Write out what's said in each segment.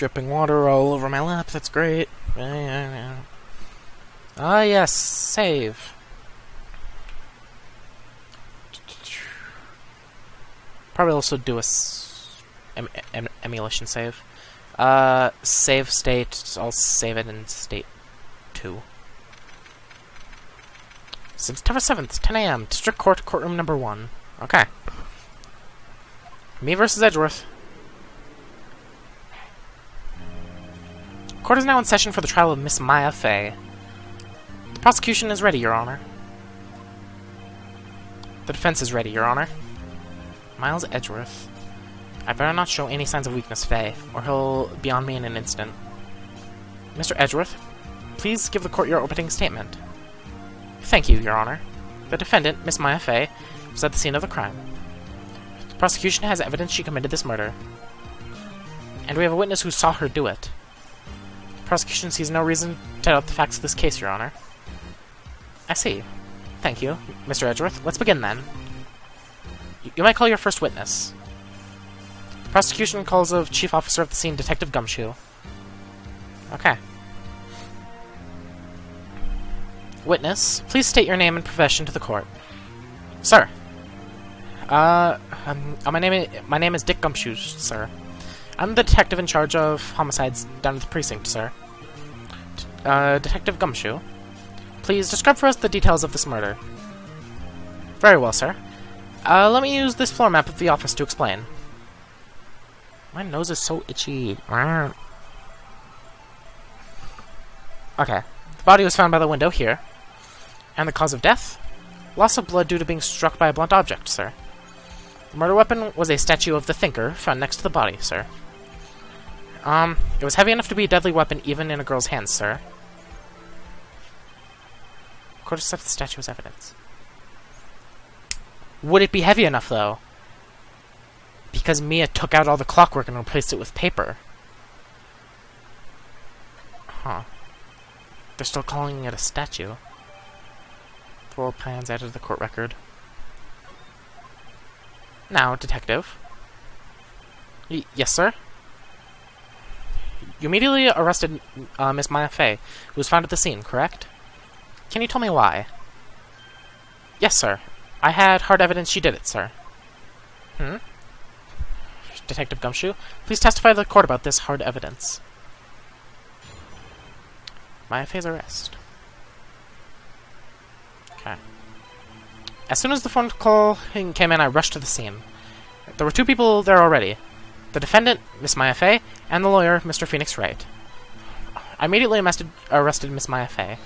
dripping water all over my lap. That's great. Ah, yes, save. Probably also do a emulation save. Save state. I'll save it in state 2. September 7th, 10 a.m. District Court, courtroom number 1. Okay. Me versus Edgeworth. Court is now in session for the trial of Miss Maya Fey. The prosecution is ready, Your Honor. The defense is ready, Your Honor. Miles Edgeworth. I better not show any signs of weakness, Fey, or he'll be on me in an instant. Mr. Edgeworth, please give the court your opening statement. Thank you, Your Honor. The defendant, Miss Maya Fey, was at the scene of the crime. The prosecution has evidence she committed this murder. And we have a witness who saw her do it. The prosecution sees no reason to doubt the facts of this case, Your Honor. I see. Thank you, Mr. Edgeworth. Let's begin, then. You might call your first witness. The prosecution calls of Chief Officer of the Scene, Detective Gumshoe. Okay. Witness, please state your name and profession to the court. Sir. My name is Dick Gumshoe, sir. I'm the detective in charge of homicides down at the precinct, sir. Detective Gumshoe, please describe for us the details of this murder. Very well, sir. Let me use this floor map of the office to explain. My nose is so itchy. Okay. The body was found by the window here. And the cause of death? Loss of blood due to being struck by a blunt object, sir. The murder weapon was a statue of the Thinker found next to the body, sir. It was heavy enough to be a deadly weapon even in a girl's hands, sir. Court accepts the statue as evidence. Would it be heavy enough, though? Because Mia took out all the clockwork and replaced it with paper. Huh. They're still calling it a statue. Floor plans added to the court record. Now, detective. Yes, sir? You immediately arrested Miss Maya Fey, who was found at the scene, correct? Can you tell me why? Yes, sir. I had hard evidence she did it, sir. Detective Gumshoe, please testify to the court about this hard evidence. Maya Fey's arrest. Okay. As soon as the phone call came in, I rushed to the scene. There were 2 people there already. The defendant, Miss Maya Fey, and the lawyer, Mr. Phoenix Wright. I immediately arrested Miss Maya Fey.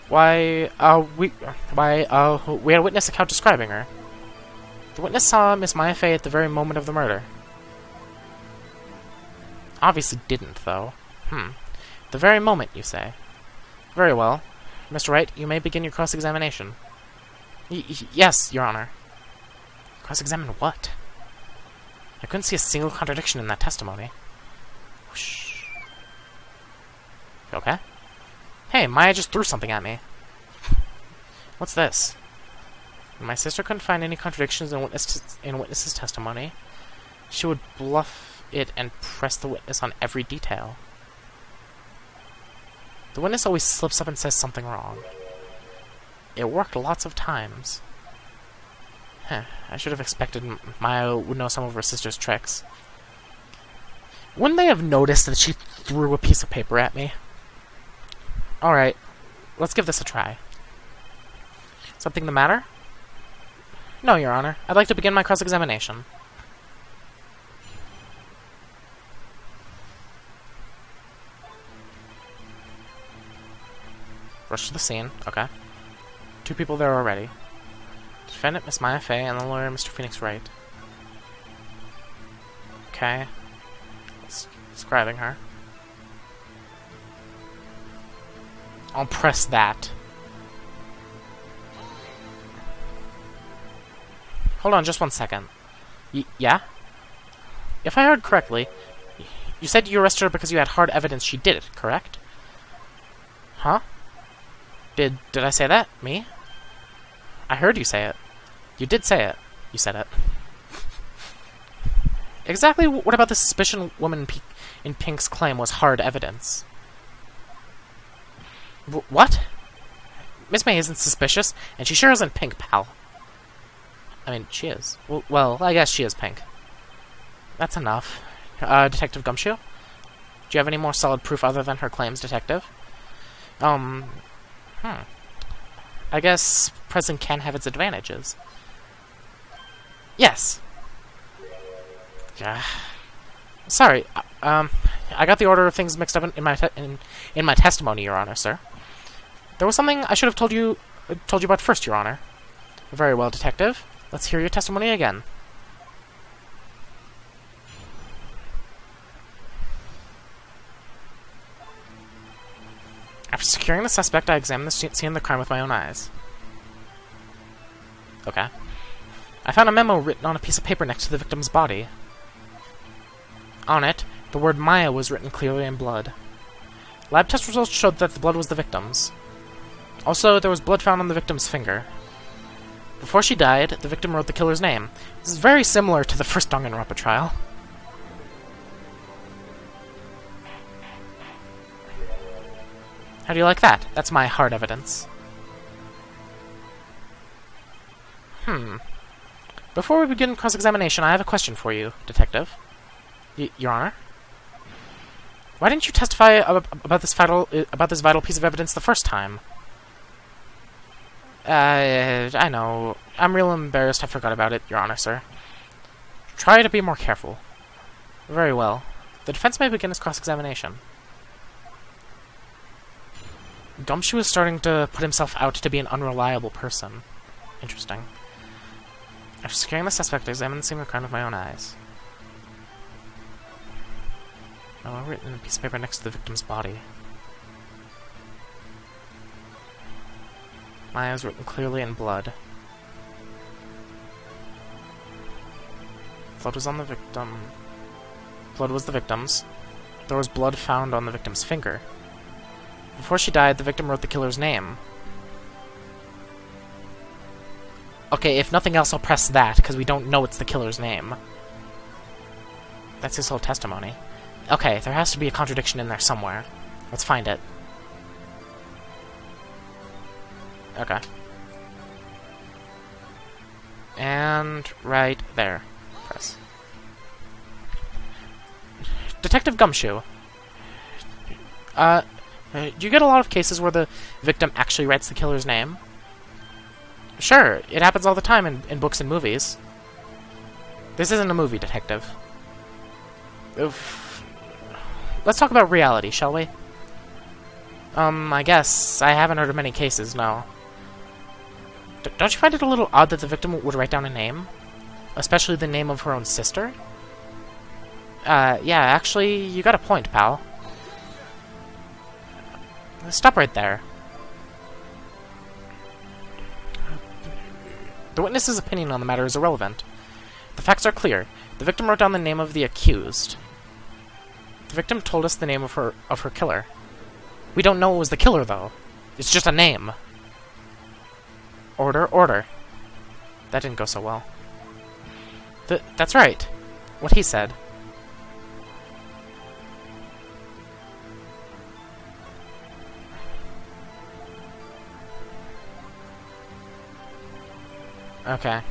We had a witness account describing her. The witness saw Miss Maya Fey at the very moment of the murder. Obviously didn't, though. The very moment, you say? Very well. Mr. Wright, you may begin your cross-examination. Yes, Your Honor. Cross-examine what? I couldn't see a single contradiction in that testimony. Whoosh. You okay? Hey, Maya just threw something at me. What's this? My sister couldn't find any contradictions in witness's testimony. She would bluff it and press the witness on every detail. The witness always slips up and says something wrong. It worked lots of times. I should have expected Maya would know some of her sister's tricks. Wouldn't they have noticed that she threw a piece of paper at me? Alright, let's give this a try. Something the matter? No, Your Honor. I'd like to begin my cross-examination. Rush to the scene. Okay. 2 people there already. Defendant, Miss Maya Fey, and the lawyer, Mr. Phoenix Wright. Okay. Describing her. I'll press that. Hold on just 1 second. Yeah? If I heard correctly, you said you arrested her because you had hard evidence she did it, correct? Huh? Did I say that? Me? I heard you say it. You did say it. You said it. Exactly what about the suspicion woman in Pink's claim was hard evidence? What? Miss May isn't suspicious, and she sure isn't Pink, pal. I mean, she is. Well, I guess she is Pink. That's enough. Detective Gumshoe? Do you have any more solid proof other than her claims, Detective? I guess present can have its advantages. Yes. Yeah. Sorry, I got the order of things mixed up in my testimony, Your Honor, sir. There was something I should have told you about first, Your Honor. Very well, Detective. Let's hear your testimony again. After securing the suspect, I examined the scene of the crime with my own eyes. Okay. I found a memo written on a piece of paper next to the victim's body. On it, the word Maya was written clearly in blood. Lab test results showed that the blood was the victim's. Also, there was blood found on the victim's finger. Before she died, the victim wrote the killer's name. This is very similar to the first Danganronpa trial. How do you like that? That's my hard evidence. Before we begin cross-examination, I have a question for you, Detective. Your Honor? Why didn't you testify about this vital piece of evidence the first time? I know. I'm real embarrassed I forgot about it, Your Honor, sir. Try to be more careful. Very well. The defense may begin its cross-examination. Gumshoe is starting to put himself out to be an unreliable person. Interesting. After securing the suspect, I examined the scene of the crime with my own eyes. Oh, written in a piece of paper next to the victim's body. My eyes written clearly in blood. Blood was on the victim. Blood was the victim's. There was blood found on the victim's finger. Before she died, the victim wrote the killer's name. Okay, if nothing else, I'll press that, because we don't know it's the killer's name. That's his whole testimony. Okay, there has to be a contradiction in there somewhere. Let's find it. Okay. And right there. Press. Detective Gumshoe. Do you get a lot of cases where the victim actually writes the killer's name? Sure, it happens all the time in books and movies. This isn't a movie, Detective. Oof. Let's talk about reality, shall we? I guess. I haven't heard of many cases, no. Don't you find it a little odd that the victim would write down a name? Especially the name of her own sister? Yeah, actually, you got a point, pal. Stop right there. The witness's opinion on the matter is irrelevant. The facts are clear. The victim wrote down the name of the accused. The victim told us the name of her killer. We don't know it was the killer, though. It's just a name. Order, order. That didn't go so well. That's right. What he said. Okay.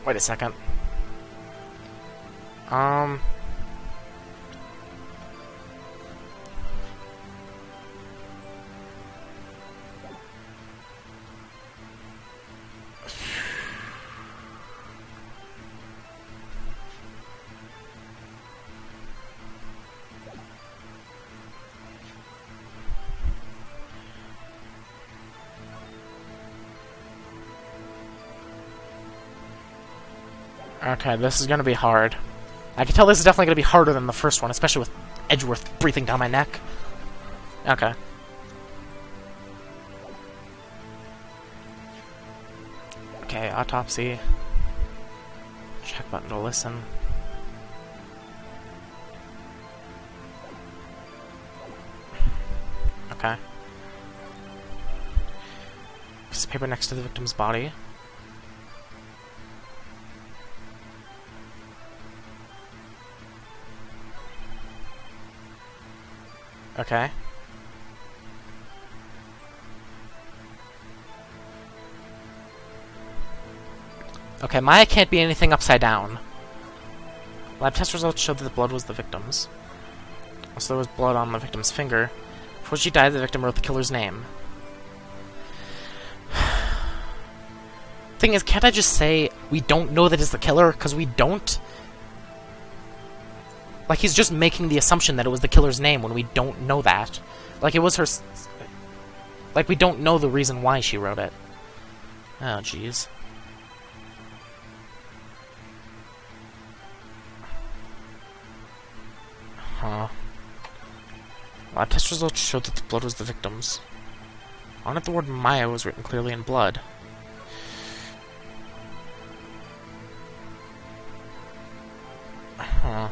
Wait a second. Okay, this is gonna be hard. I can tell this is definitely gonna be harder than the first one, especially with Edgeworth breathing down my neck. Okay. Okay, autopsy. Check button to listen. Okay. of paper next to the victim's body. Okay. Okay, Maya can't be anything upside down. Lab test results showed that the blood was the victim's. Also, there was blood on the victim's finger. Before she died, the victim wrote the killer's name. Thing is, can't I just say we don't know that it's the killer? Because we don't. Like, he's just making the assumption that it was the killer's name when we don't know that. Like, it was her... Like, we don't know the reason why she wrote it. Oh, jeez. Huh. Lab test results showed that the blood was the victim's. On it, the word Maya was written clearly in blood. Huh.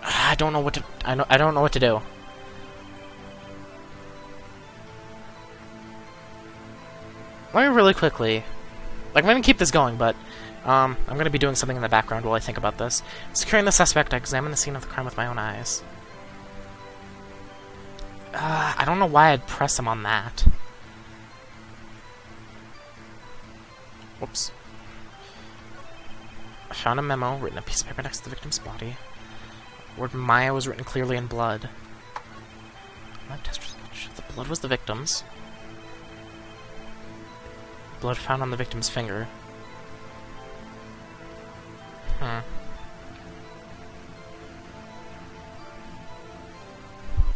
I don't know what to... I don't know what to do. Let me really quickly... Like, I'm gonna keep this going, but... I'm gonna be doing something in the background while I think about this. Securing the suspect, I examine the scene of the crime with my own eyes. I don't know why I'd press him on that. Whoops. I found a memo written on a piece of paper next to the victim's body. The word Maya was written clearly in blood. Lab test results showed the blood was the victim's. Blood found on the victim's finger.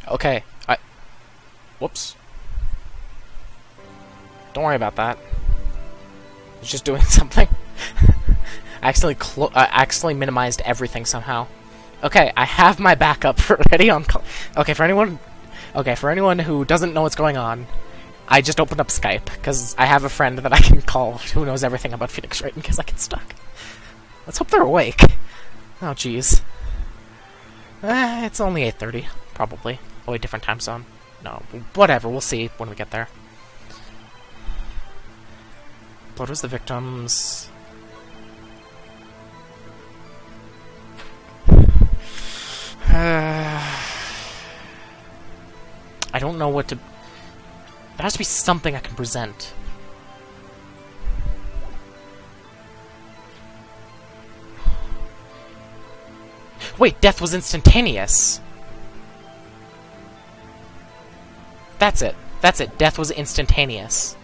Okay, whoops. Don't worry about that. It's just doing something. I accidentally minimized everything somehow. Okay, I have my backup ready on call. Okay, for anyone who doesn't know what's going on, I just opened up Skype, because I have a friend that I can call who knows everything about Phoenix Wright in case I get stuck. Let's hope they're awake. Oh, jeez. It's only 8:30, probably. Oh, a different time zone. No, whatever, we'll see when we get there. Blood was the victim's... I don't know what to... There has to be something I can present. Wait, death was instantaneous! That's it. That's it. Death was instantaneous.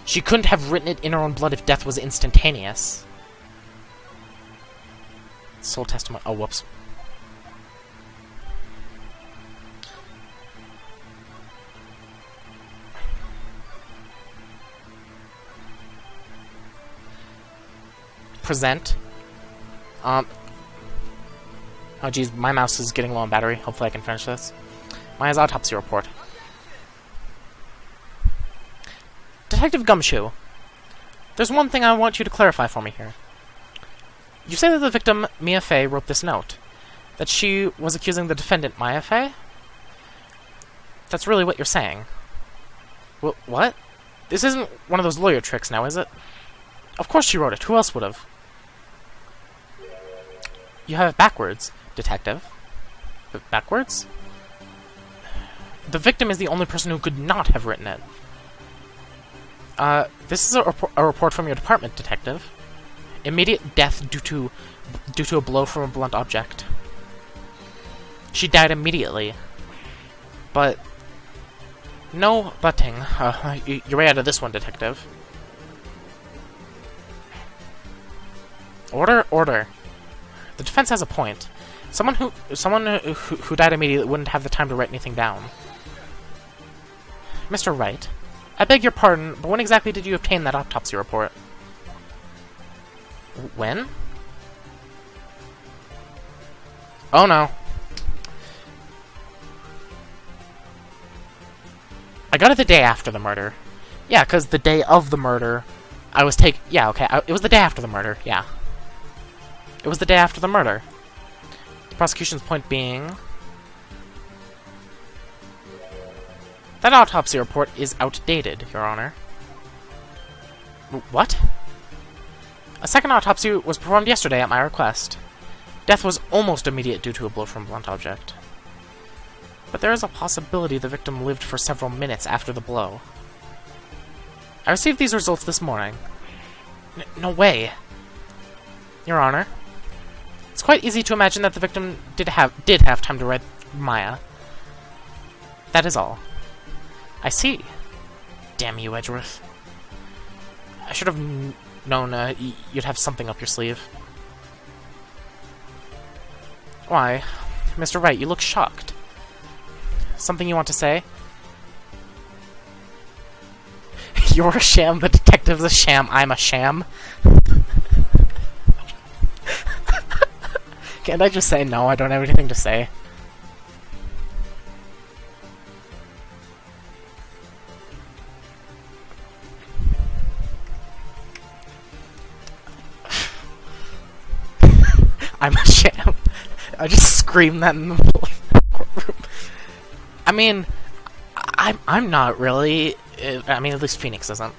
She couldn't have written it in her own blood if death was instantaneous. Soul testimony. Oh, whoops. Present. Oh geez, my mouse is getting low on battery. Hopefully I can finish this. Maya's autopsy report. Detective Gumshoe, there's one thing I want you to clarify for me here. You say that the victim, Mia Fey, wrote this note. That she was accusing the defendant, Maya Fey? That's really what you're saying. Well, what? This isn't one of those lawyer tricks now, is it? Of course she wrote it. Who else would have? You have it backwards, Detective. Backwards? The victim is the only person who could not have written it. This is a report from your department, Detective. Immediate death due to a blow from a blunt object. She died immediately. But... No butting. You're way out of this one, Detective. Order, order. The defense has a point. Someone who died immediately wouldn't have the time to write anything down. Mr. Wright, I beg your pardon, but when exactly did you obtain that autopsy report? When? Oh no. I got it the day after the murder. Yeah, because the day of the murder, I was yeah, okay, it was the day after the murder, yeah. It was the day after the murder. The prosecution's point being... That autopsy report is outdated, Your Honor. What? A second autopsy was performed yesterday at my request. Death was almost immediate due to a blow from a blunt object. But there is a possibility the victim lived for several minutes after the blow. I received these results this morning. No way. Your Honor, it's quite easy to imagine that the victim did have time to read Maya. That is all. I see. Damn you, Edgeworth. I should have known you'd have something up your sleeve. Why, Mr. Wright, you look shocked. Something you want to say? You're a sham, the detective's a sham, I'm a sham. Can't I just say no? I don't have anything to say. I'm a sham. I just screamed that in the middle of the courtroom. I mean, I'm not really. I mean, at least Phoenix isn't.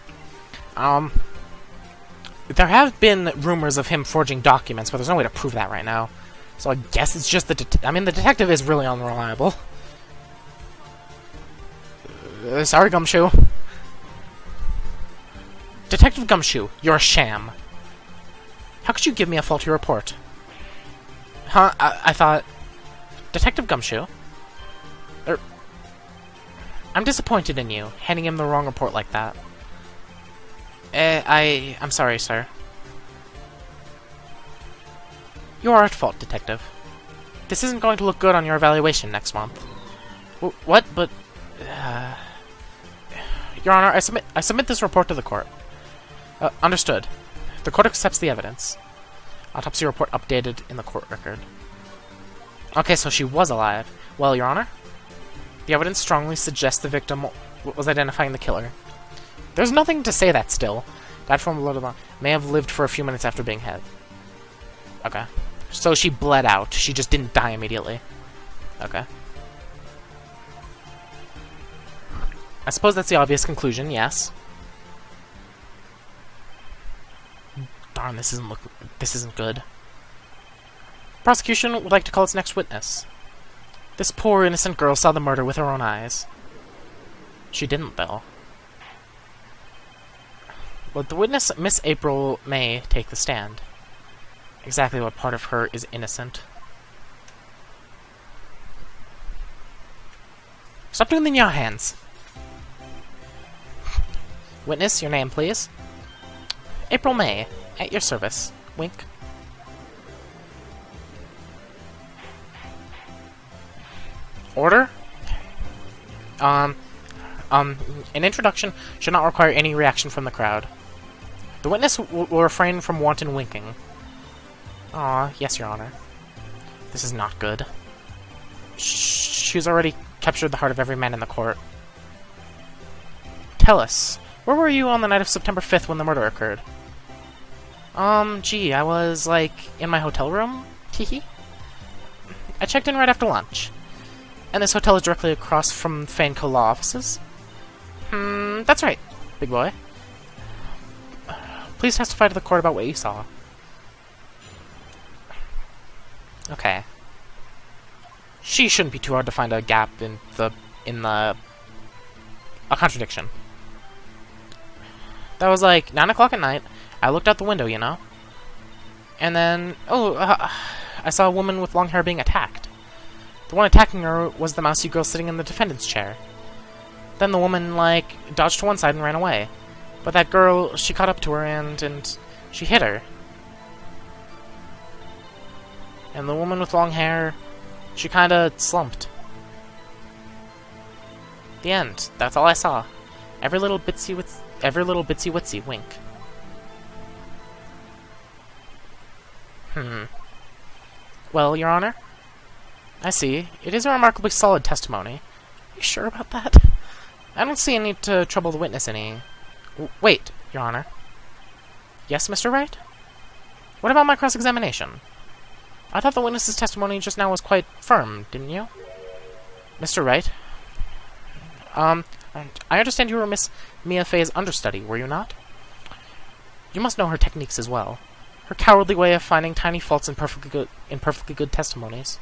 There have been rumors of him forging documents, but there's no way to prove that right now. So I guess it's just the detective is really unreliable. Sorry, Gumshoe. Detective Gumshoe, you're a sham. How could you give me a faulty report? Huh? I thought... Detective Gumshoe? I'm disappointed in you, handing him the wrong report like that. I'm sorry, sir. You are at fault, Detective. This isn't going to look good on your evaluation next month. What? But... Your Honor, I submit this report to the court. Understood. The court accepts the evidence. Autopsy report updated in the court record. Okay, so she was alive. Well, Your Honor, the evidence strongly suggests the victim was identifying the killer. There's nothing to say that still. Died from blood alone. May have lived for a few minutes after being hit. Okay. So she bled out. She just didn't die immediately. Okay. I suppose that's the obvious conclusion, yes. Darn, this isn't good. Prosecution would like to call its next witness. This poor innocent girl saw the murder with her own eyes. She didn't, though. Would the witness, Miss April May, take the stand? Exactly what part of her is innocent? Stop doing the in your hands. Witness, your name, please. April May, at your service. Wink. Order? An introduction should not require any reaction from the crowd. The witness will refrain from wanton winking. Aw, yes, Your Honor. This is not good. She's already captured the heart of every man in the court. Tell us, where were you on the night of September 5th when the murder occurred? Gee, I was, like, in my hotel room? Teehee. I checked in right after lunch. And this hotel is directly across from Fanco Law offices? That's right, big boy. Please testify to the court about what you saw. Okay. She shouldn't be too hard to find a gap a contradiction. That was like 9 o'clock at night. I looked out the window, you know? And then, I saw a woman with long hair being attacked. The one attacking her was the mousy girl sitting in the defendant's chair. Then the woman, like, dodged to one side and ran away. But that girl, she caught up to her and she hit her. And the woman with long hair, she kinda slumped. The end. That's all I saw. Every little bitsy witsy wink. Well, Your Honor? I see. It is a remarkably solid testimony. You sure about that? I don't see any need to trouble the witness any. Wait, Your Honor. Yes, Mr. Wright? What about my cross-examination? I thought the witness's testimony just now was quite firm, didn't you? Mr. Wright? I understand you were Miss Mia Fey's understudy, were you not? You must know her techniques as well. Her cowardly way of finding tiny faults in perfectly good testimonies.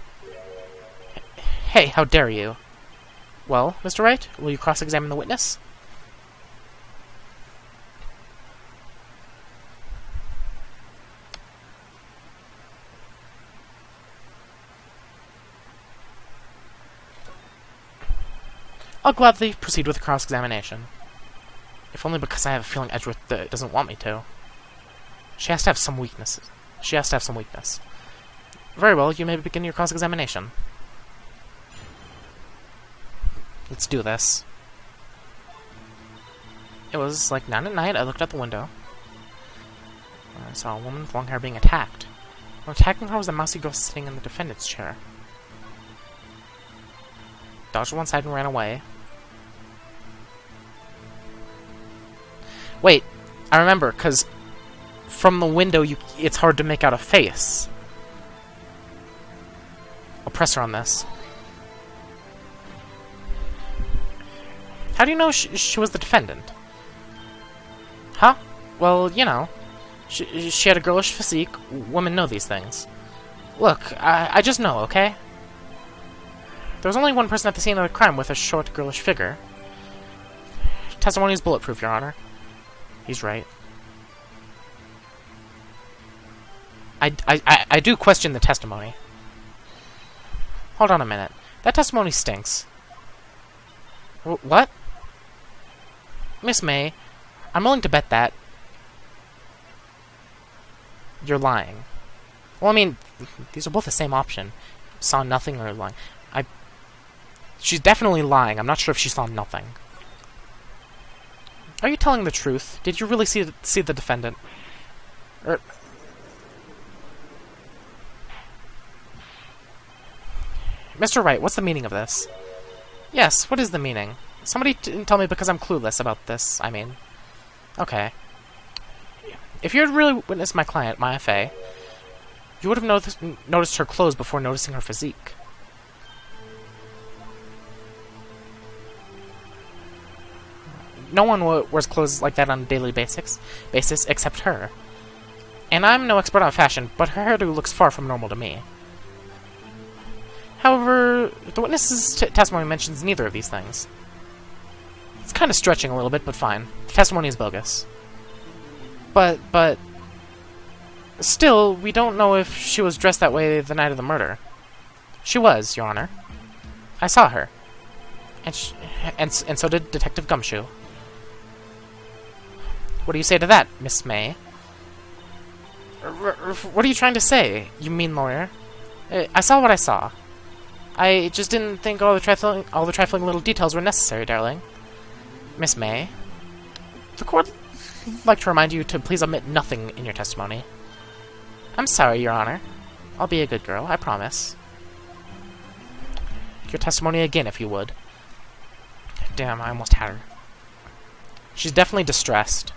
Hey, how dare you? Well, Mr. Wright, will you cross-examine the witness? I'll gladly proceed with the cross-examination. If only because I have a feeling Edgeworth doesn't want me to. She has to have some weaknesses. She has to have some weakness. Very well, you may begin your cross-examination. Let's do this. It was like 9 at night. I looked out the window. I saw a woman with long hair being attacked. When attacking her was a mousy girl sitting in the defendant's chair. Dodged to one side and ran away. Wait, I remember, because from the window it's hard to make out a face. I'll press her on this. How do you know she was the defendant? Huh? Well, you know. She had a girlish physique. Women know these things. Look, I just know, okay? There was only one person at the scene of the crime with a short, girlish figure. Testimony is bulletproof, Your Honor. He's right. I do question the testimony. Hold on a minute. That testimony stinks. What? Miss May, I'm willing to bet that you're lying. Well, I mean, these are both the same option. Saw nothing or lying. She's definitely lying. I'm not sure if she saw nothing. Are you telling the truth? Did you really see the defendant? Mr. Wright, what's the meaning of this? Yes, what is the meaning? Somebody didn't tell me because I'm clueless about this, I mean. Okay. If you had really witnessed my client, Mia Fey, you would have noticed her clothes before noticing her physique. No one wears clothes like that on a daily basis except her. And I'm no expert on fashion, but her hairdo looks far from normal to me. However, the witness's testimony mentions neither of these things. It's kind of stretching a little bit, but fine. The testimony is bogus. But... Still, we don't know if she was dressed that way the night of the murder. She was, Your Honor. I saw her. And so did Detective Gumshoe. What do you say to that, Miss May? What are you trying to say, you mean lawyer? I saw what I saw. I just didn't think all the trifling little details were necessary, darling. Miss May, the court would like to remind you to please omit nothing in your testimony. I'm sorry, Your Honor. I'll be a good girl, I promise. Your testimony again, if you would. Damn, I almost had her. She's definitely distressed.